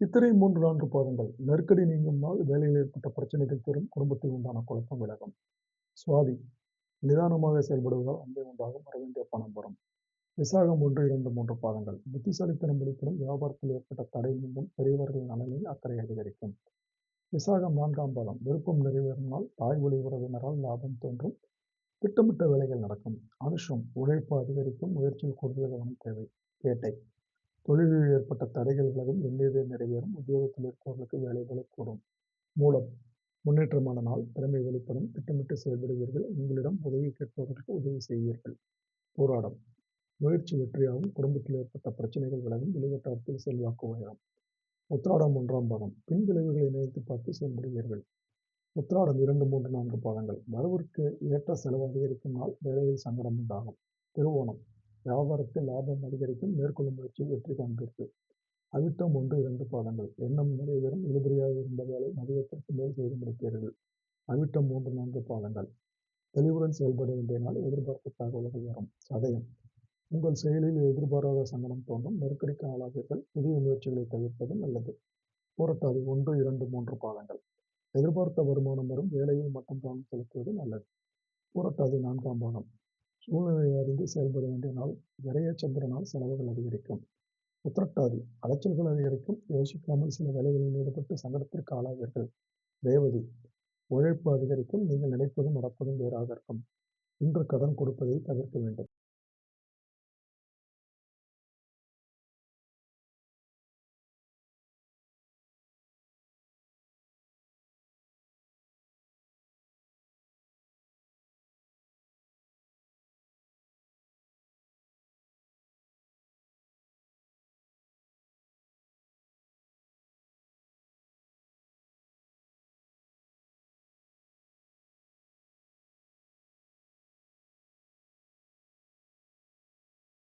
சித்திரை 3, 4 பாதங்கள். நெருக்கடி நீங்கும் நாள். வேலையில் ஏற்பட்ட பிரச்சனைகள் தீரும். குடும்பத்தில் உண்டான குழப்பம் விலகும். சுவாதி. நிதானமாக செயல்படுவதால் நன்மை உண்டாகும். வரவேண்டிய பணம் வரும். விசாகம் 1, 2, 3 பாதங்கள். புத்திசாலித்தனம் வெளிப்படும். வியாபாரத்தில் ஏற்பட்ட தடை நீங்கும். பெரியவர்கள் நலனில் அக்கறை அதிகரிக்கும். விசாகம் 4ஆம் பாதம். விருப்பம் நிறைவேறும் நாள். தாய் வழி உறவினரால் லாபம் தோன்றும். திட்டமிட்ட வேலைகள் நடக்கும். அனுஷம். உழைப்பு அதிகரிக்கும். முயற்சியில் கூடுதல் கவனம் தேவை. கேட்டை. தொழிலில் ஏற்பட்ட தடைகள் விலகும். எண்ணியதை நிறைவேறும். உத்தியோகத்தில் இருப்பவர்களுக்கு வேலைகளை கூடும். மூலம். முன்னேற்றமான நாள். திறமை வெளிப்படும். திட்டமிட்டு செயல்படுவீர்கள். உங்களிடம் உதவி கேட்பவர்களுக்கு உதவி செய்வீர்கள். போராடம். முயற்சி வெற்றியாகும். குடும்பத்தில் ஏற்பட்ட பிரச்சனைகள் விலகும். வெளிவட்டாரத்தில் செல்வாக்கு உயரும். உத்திராடம் 1ஆம் பாதம். பின் விளைவுகளை நினைத்து பார்த்து செயல்படுவீர்கள். உத்திராடம் 2, 3, 4 பாதங்கள். வரவிற்கு ஏற்ற செலவு அதிகரிக்கும் நாள். வேலையில் சங்கடம் உண்டாகும். திருவோணம். வியாபாரத்தில் லாபம் அதிகரிக்கும். மேற்கொள்ளும் முயற்சியில் வெற்றி காண்பீர்கள். அவிட்டம் 1, 2 பாதங்கள். எண்ணம் நிறைவேறும். இழுபறியாக இருந்த வேலை மதியத்திற்கு மேல் செய்து முடிப்பீர்கள். அவிட்டம் 3, 4 பாதங்கள். தெளிவுடன் செயல்பட வேண்டிய நாள். எதிர்பார்த்த தகவல்கள் வரும். சதயம். உங்கள் செயலில் எதிர்பாராத சங்கடம் தோன்றும். நெருக்கடிக்கு ஆளாவீர்கள். புதிய முயற்சிகளை தவிர்ப்பது நல்லது. புரட்டாதி 1, 2, 3 பாதங்கள். எதிர்பார்த்த வருமானம் வரும். வேலையில் மட்டும் கவனம் செலுத்துவது நல்லது. புரட்டாதி 4ஆம் பாதம். சூழ்நிலையை அறிந்து செயல்பட வேண்டிய நாள். விரைய சந்திரனால் செலவுகள் அதிகரிக்கும். உத்திரட்டாதி. அலைச்சல்கள் அதிகரிக்கும். யோசிக்காமல் சில வேலைகளில் ஈடுபட்டு சங்கடத்திற்கு ஆளாவீர்கள். ரேவதி. உழைப்பு அதிகரிக்கும். நீங்கள் நினைப்பதும் நடப்பதும் வேறாக இருக்கும். இன்று கடன் கொடுப்பதை தவிர்க்க வேண்டும்.